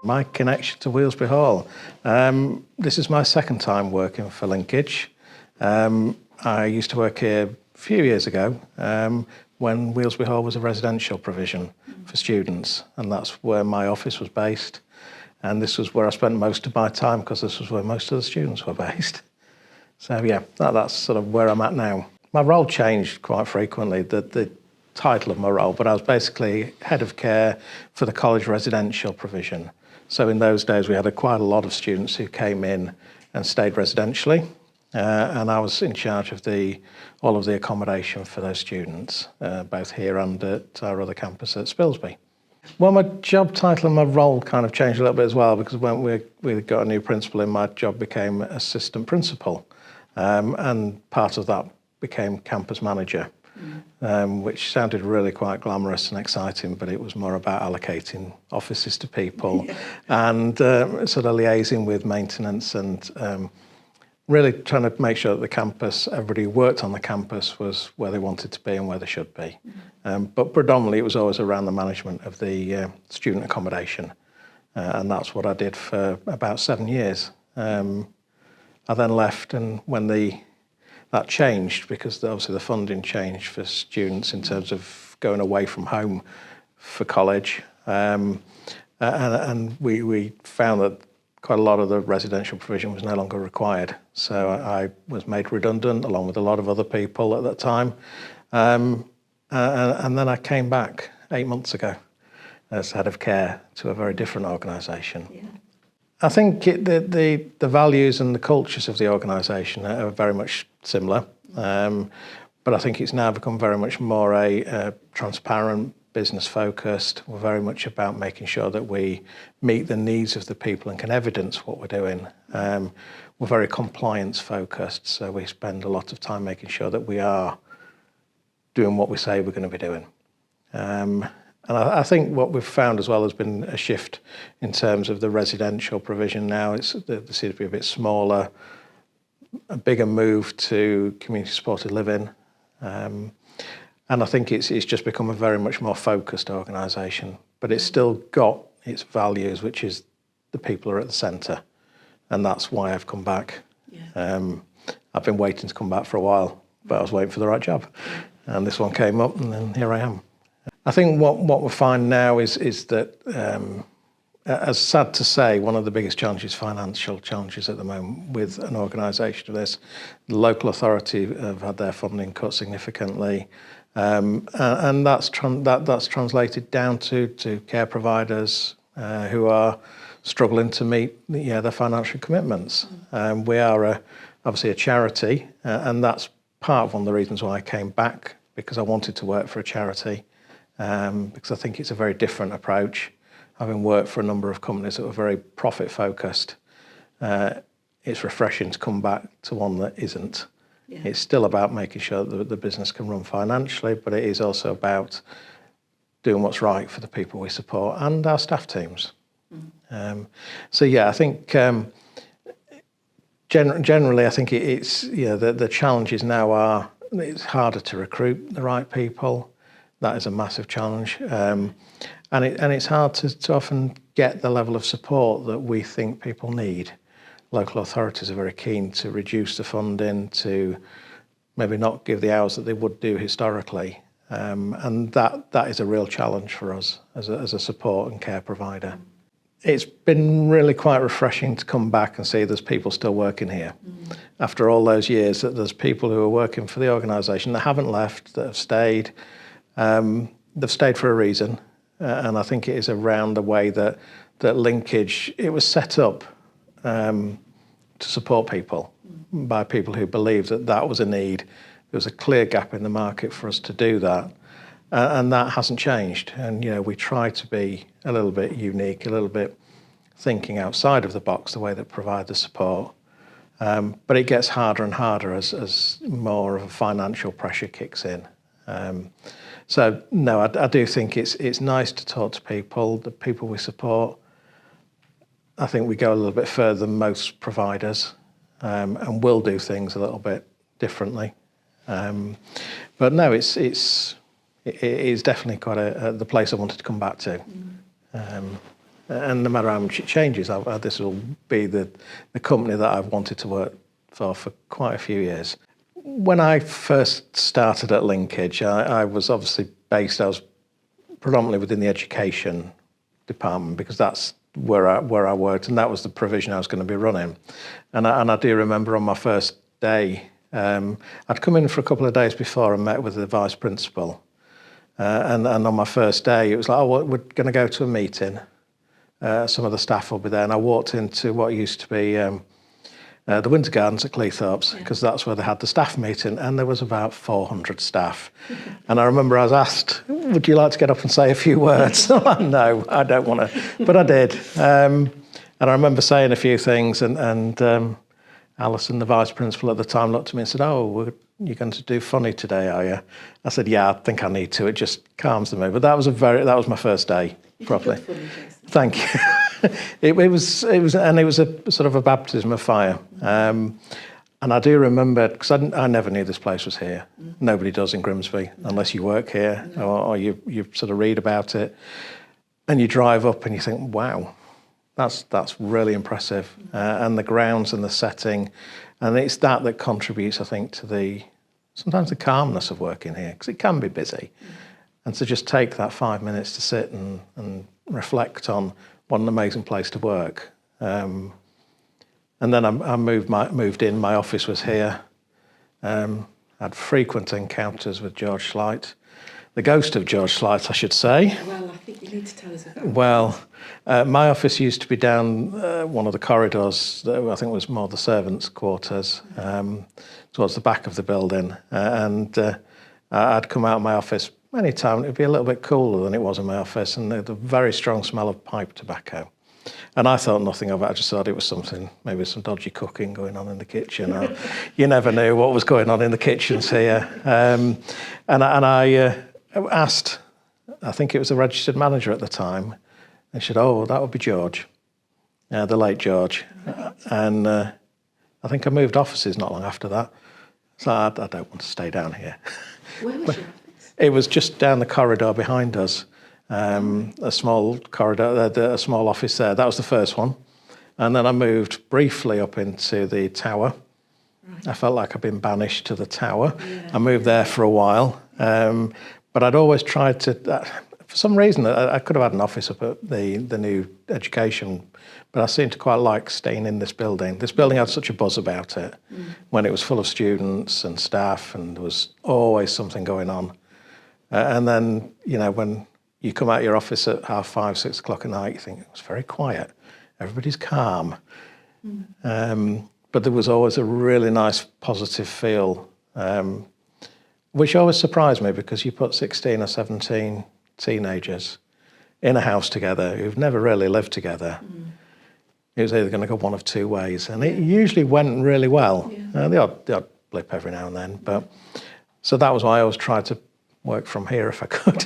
My connection to Weelsby Hall. This is my second time working for Linkage. I used to work here a few years ago when Weelsby Hall was a residential provision for students, and that's where my office was based. And this was where I spent most of my time because this was where most of the students were based. So yeah, that's sort of where I'm at now. My role changed quite frequently, the title of my role, but I was basically head of care for the college residential provision. So in those days we had quite a lot of students who came in and stayed residentially, and I was in charge of all of the accommodation for those students, both here and at our other campus at Spilsby. Well, my job title and my role kind of changed a little bit as well, because when we got a new principal in, my job became assistant principal, and part of that became campus manager. Which sounded really quite glamorous and exciting, but it was more about allocating offices to people and sort of liaising with maintenance and really trying to make sure that the campus, everybody who worked on the campus was where they wanted to be and where they should be. But predominantly it was always around the management of the student accommodation, and that's what I did for about 7 years. I then left, and when that changed, because obviously the funding changed for students in terms of going away from home for college, and we found that quite a lot of the residential provision was no longer required. So I was made redundant along with a lot of other people at that time, and then I came back 8 months ago as head of care to a very different organisation. Yeah. I think the values and the cultures of the organisation are very much similar, but I think it's now become very much more a transparent, business focused. We're very much about making sure that we meet the needs of the people and can evidence what we're doing. We're very compliance focused, so we spend a lot of time making sure that we are doing what we say we're going to be doing. And I think what we've found as well has been a shift in terms of the residential provision now. They seem to be a bit smaller, a bigger move to community supported living. And I think it's just become a very much more focused organisation, but it's still got its values, which is the people are at the centre. And that's why I've come back. Yeah. I've been waiting to come back for a while, but I was waiting for the right job. And this one came up, and then here I am. I think what we find now is that, as sad to say, one of the biggest challenges, financial challenges at the moment with an organisation of this. The local authority have had their funding cut significantly, and that's translated down to care providers who are struggling to meet their financial commitments. We are obviously a charity, and that's part of one of the reasons why I came back, because I wanted to work for a charity. Because I think it's a very different approach. Having worked for a number of companies that were very profit focused, it's refreshing to come back to one that isn't. Yeah. It's still about making sure that the business can run financially, but it is also about doing what's right for the people we support and our staff teams. So yeah, I think generally I think it's the challenges now are it's harder to recruit the right people. That is a massive challenge, and it's hard to often get the level of support that we think people need. Local authorities are very keen to reduce the funding, to maybe not give the hours that they would do historically, and that is a real challenge for us as a support and care provider. It's been really quite refreshing to come back and see there's people still working here. After all those years, that there's people who are working for the organisation that haven't left, that have stayed. They've stayed for a reason, and I think it is around the way that Linkage, it was set up to support people by people who believed that was a need. There was a clear gap in the market for us to do that, and that hasn't changed. And we try to be a little bit unique, a little bit thinking outside of the box, the way that provide the support. But it gets harder and harder as more of a financial pressure kicks in. So no, I do think it's nice to talk to people, the people we support. I think we go a little bit further than most providers, and will do things a little bit differently. But no, it is definitely quite the place I wanted to come back to. and no matter how much it changes, this will be the company that I've wanted to work for quite a few years. When I first started at Linkage, I was obviously I was predominantly within the education department because that's where I worked, and that was the provision I was going to be running. And I do remember on my first day, I'd come in for a couple of days before and met with the vice principal. And on my first day, it was like, oh, well, we're going to go to a meeting. Some of the staff will be there. And I walked into what used to be the Winter Gardens at Cleethorpes, because that's where they had the staff meeting, and there was about 400 staff. And I remember I was asked, would you like to get up and say a few words? I'm like, no, I don't want to. But I did. And I remember saying a few things, and Alison, the vice principal at the time, looked at me and said, oh, you're going to do funny today, are you? I said, yeah, I think I need to. It just calms the mood. But that was my first day, properly. Thank you. it was a sort of a baptism of fire. And I do remember, because I never knew this place was here. Nobody does in Grimsby, unless you work here or you sort of read about it. And you drive up and you think, wow, that's really impressive. And the grounds and the setting. And it's that contributes, I think, to sometimes the calmness of working here, because it can be busy. And to just take that 5 minutes to sit and reflect on what an amazing place to work. And then I moved in, my office was here. Had frequent encounters with George Slight, the ghost of George Slight, I should say. Well, I think you need to tell us about that. Well, my office used to be down one of the corridors that I think was more the servants' quarters, towards the back of the building. And I'd come out of my office any time. It'd be a little bit cooler than it was in my office, and the very strong smell of pipe tobacco. And I thought nothing of it. I just thought it was something, maybe some dodgy cooking going on in the kitchen. Or you never knew what was going on in the kitchens here. And I asked, I think it was the registered manager at the time, and she said, oh, that would be George, the late George. And I think I moved offices not long after that. So I don't want to stay down here. Where was your office? It was just down the corridor behind us. A small corridor, a small office there. That was the first one. And then I moved briefly up into the tower. Right. I felt like I'd been banished to the tower. Yeah. I moved there for a while. But I'd always tried to, for some reason, I could have had an office up at the new education, but I seemed to quite like staying in this building. This building had such a buzz about it when it was full of students and staff, and there was always something going on. And then, when you come out of your office at 5:30, 6 o'clock at night, you think it was very quiet. Everybody's calm. But there was always a really nice positive feel, which always surprised me, because you put 16 or 17 teenagers in a house together who've never really lived together. It was either going to go one of two ways, and it usually went really well. Yeah. The odd blip every now and then, so that was why I always tried to work from here if I could.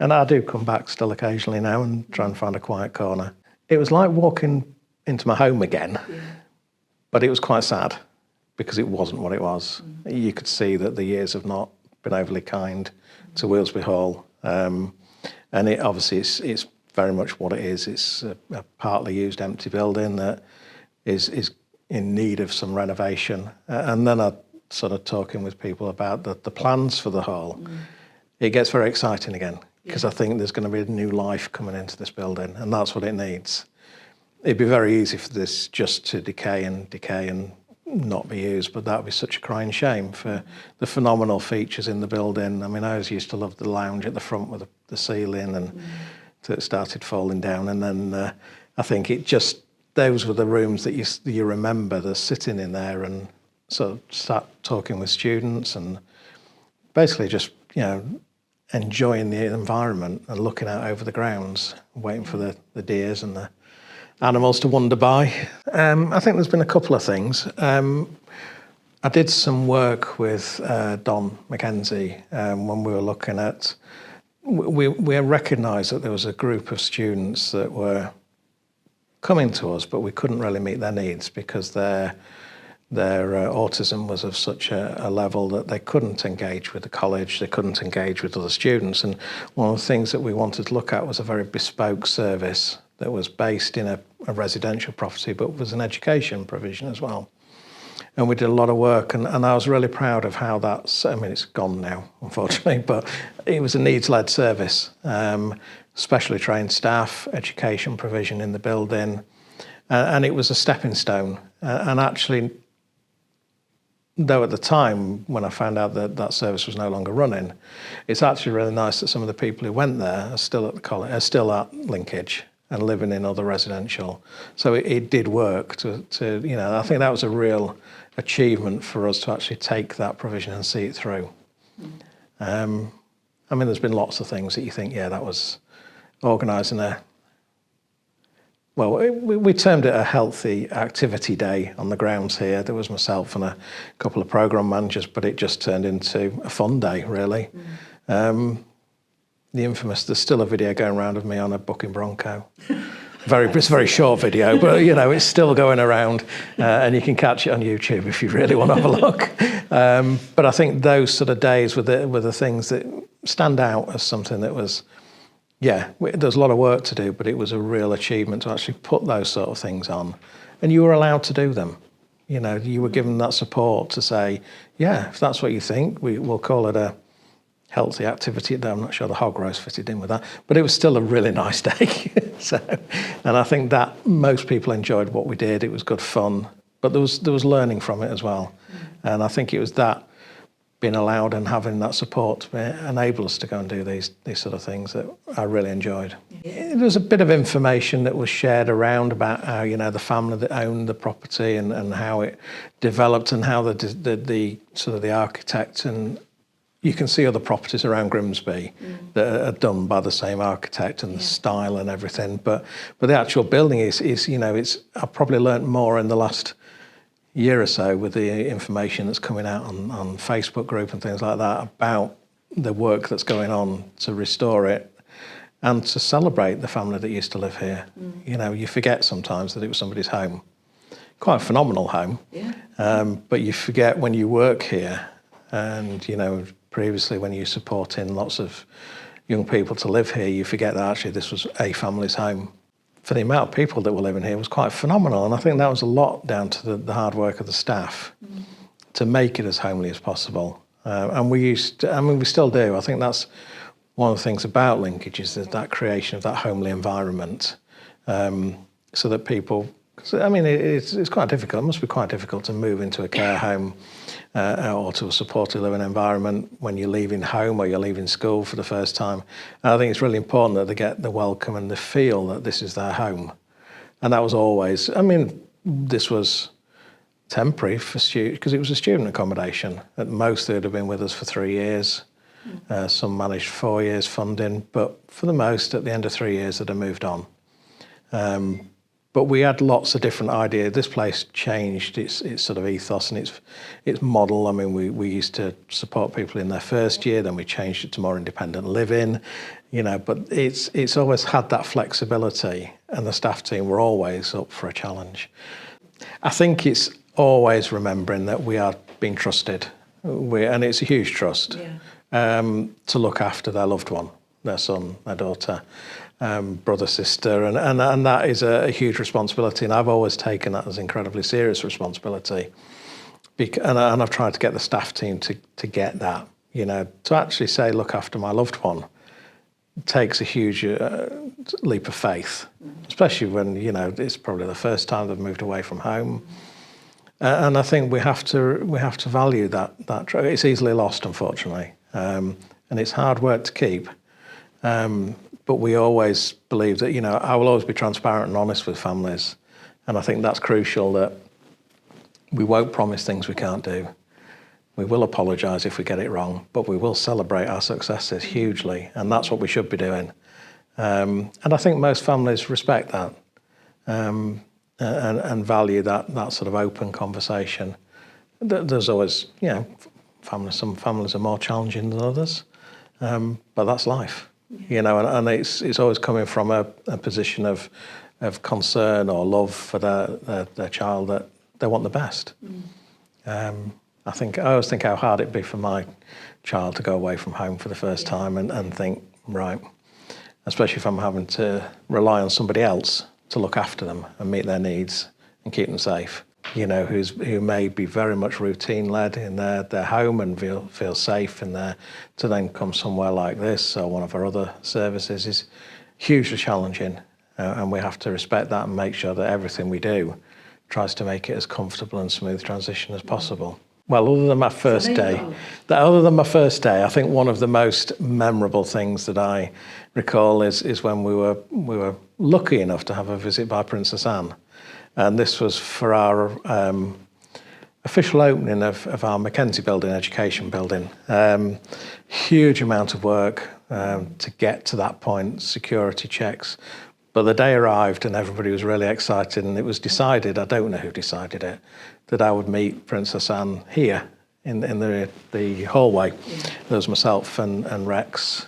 And I do come back still occasionally now and try and find a quiet corner. It was like walking into my home again, but it was quite sad because it wasn't what it was. You could see that the years have not been overly kind to Weelsby Hall. And it obviously it's very much what it is. It's a partly used empty building that is in need of some renovation. And then I sort of talking with people about the plans for the hall. It gets very exciting again, because I think there's going to be a new life coming into this building, and that's what it needs. It'd be very easy for this just to decay and not be used, but that would be such a crying shame for the phenomenal features in the building. I mean, I always used to love the lounge at the front with the ceiling, and it started falling down. And then I think those were the rooms that you remember, the sitting in there and sort of sat talking with students and basically just, enjoying the environment and looking out over the grounds, waiting for the deers and the animals to wander by. I think there's been a couple of things. I did some work with Don Mackenzie when we were looking at, we recognised that there was a group of students that were coming to us, but we couldn't really meet their needs because their autism was of such a level that they couldn't engage with the college, they couldn't engage with other students. And one of the things that we wanted to look at was a very bespoke service that was based in a residential property, but was an education provision as well. And we did a lot of work, and I was really proud of how that's, I mean, it's gone now, unfortunately, but it was a needs-led service, specially trained staff, education provision in the building, and it was a stepping stone. And actually, though at the time, when I found out that that service was no longer running, it's actually really nice that some of the people who went there are still at the college, are still at Linkage and living in other residential. So it did work to, you know, I think that was a real achievement for us to actually take that provision and see it through. I mean, there's been lots of things that you think, yeah, that was organising we termed it a healthy activity day on the grounds here. There was myself and a couple of programme managers, but it just turned into a fun day, really. The infamous, there's still a video going around of me on a bucking bronco. It's a very short video, but you know, it's still going around, and you can catch it on YouTube if you really want to have a look. But I think those sort of days were the things that stand out as something that was, yeah, there's a lot of work to do, but it was a real achievement to actually put those sort of things on. And you were allowed to do them. You know, you were given that support to say, yeah, if that's what you think, we'll call it a healthy activity. I'm not sure the hog roast fitted in with that, but it was still a really nice day. And I think that most people enjoyed what we did. It was good fun, but there was learning from it as well. And I think it was that being allowed and having that support to enable us to go and do these sort of things that I really enjoyed. There was a bit of information that was shared around about how, you know, the family that owned the property and how it developed, and how the sort of the architect, and you can see other properties around Grimsby that are done by the same architect, and the style and everything. But the actual building is you know, I've probably learnt more in the last year or so with the information that's coming out on Facebook group and things like that about the work that's going on to restore it and to celebrate the family that used to live here. You know, you forget sometimes that it was somebody's home. Quite a phenomenal home. But you forget when you work here, and, you know, previously when you're supporting lots of young people to live here, you forget that actually this was a family's home. For the amount of people that were living here was quite phenomenal, and I think that was a lot down to the hard work of the staff to make it as homely as possible. And we still do. I think that's one of the things about Linkage, is that creation of that homely environment, so that people. I mean, it's quite difficult. It must be quite difficult to move into a care home or to a supported living environment when you're leaving home or you're leaving school for the first time. And I think it's really important that they get the welcome and the feel that this is their home. And that was always, I mean, this was temporary for students because it was a student accommodation. At most, they'd have been with us for 3 years. Some managed 4 years funding, but for the most, at the end of 3 years, they'd have moved on. But we had lots of different ideas. This place changed its sort of ethos and its model. I mean, we used to support people in their first year, then we changed it to more independent living, you know, but it's always had that flexibility, and the staff team were always up for a challenge. I think it's always remembering that we are being trusted, and it's a huge trust, to look after their loved one, their son, their daughter, brother, sister, and that is a huge responsibility, and I've always taken that as incredibly serious responsibility. And I've tried to get the staff team to get that, you know, to actually say, look after my loved one, takes a huge leap of faith, especially when, you know, it's probably the first time they've moved away from home. And I think we have to value that. It's easily lost, unfortunately, and it's hard work to keep. But we always believe that, you know, I will always be transparent and honest with families. And I think that's crucial, that we won't promise things we can't do. We will apologise if we get it wrong, but we will celebrate our successes hugely. And that's what we should be doing. And I think most families respect that and value that sort of open conversation. There's always, you know, some families are more challenging than others, but that's life. You know, and it's always coming from a position of concern or love for their child, that they want the best. I always think how hard it'd be for my child to go away from home for the first time and think, right, especially if I'm having to rely on somebody else to look after them and meet their needs and keep them safe. You know, who may be very much routine led in their home and feel safe in there, to then come somewhere like this or one of our other services is hugely challenging, and we have to respect that and make sure that everything we do tries to make it as comfortable and smooth transition as possible. Well, other than my first day, I think one of the most memorable things that I recall is when we were lucky enough to have a visit by Princess Anne, and this was for our official opening of our Mackenzie building, education building. Huge amount of work to get to that point, security checks. But the day arrived and everybody was really excited, and it was decided, I don't know who decided it, that I would meet Princess Anne here in the hallway. Yeah. There was myself and Rex.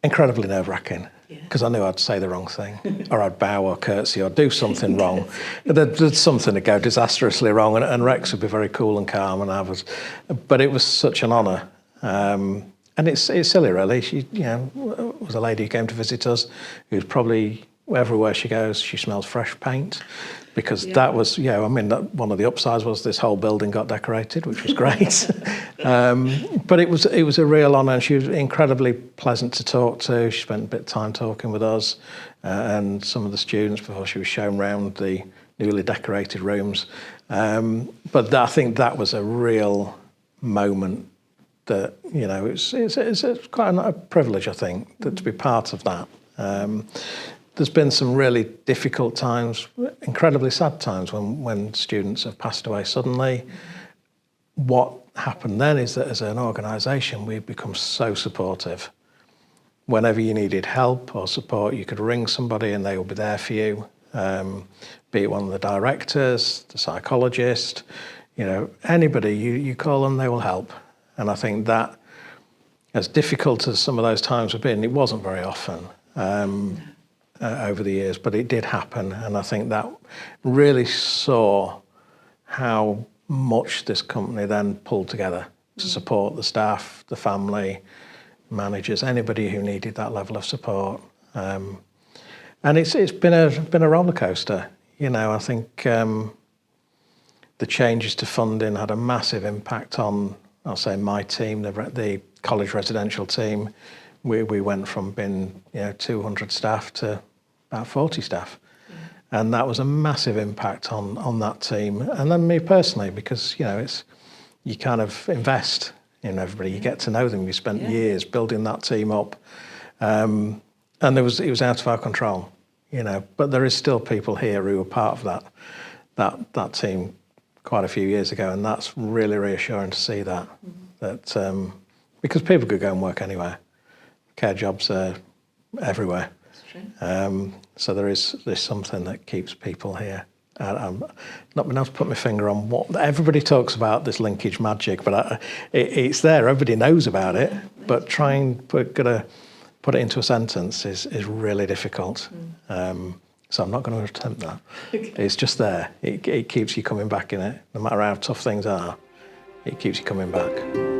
Incredibly nerve-wracking, because I knew I'd say the wrong thing, or I'd bow or curtsy or do something wrong. There's something to go disastrously wrong, and Rex would be very cool and calm, and I was. But it was such an honour. And it's silly, really. She, was a lady who came to visit us, who's probably, everywhere she goes, she smells fresh paint, because that was, one of the upsides was this whole building got decorated, which was great. But it was a real honour, and she was incredibly pleasant to talk to. She spent a bit of time talking with us and some of the students before she was shown round the newly decorated rooms. But I think that was a real moment. That it's quite a privilege, I think, to be part of that. There's been some really difficult times, incredibly sad times when students have passed away suddenly. What happened then is that as an organisation, we've become so supportive. Whenever you needed help or support, you could ring somebody and they will be there for you. Be it one of the directors, the psychologist, anybody, you call them, they will help. And I think that, as difficult as some of those times have been, it wasn't very often over the years, but it did happen. And I think that really saw how much this company then pulled together to support the staff, the family, managers, anybody who needed that level of support. And it's been a roller coaster. I think the changes to funding had a massive impact on, I'll say, my team, the college residential team. We went from being 200 staff to about 40 staff. And that was a massive impact on that team. And then me personally, because, you kind of invest in everybody. You get to know them. You spent years building that team up. And it was out of our control, But there is still people here who are part of that team quite a few years ago, and that's really reassuring to see that. Because people could go and work anywhere. Care jobs are everywhere. That's true. So there's something that keeps people here. I'm not been able to put my finger on what everybody talks about, this linkage magic, but it's there. Everybody knows about it, but trying to put it into a sentence is really difficult. So I'm not going to attempt that. Okay. It's just there. It keeps you coming back in it. No matter how tough things are, it keeps you coming back.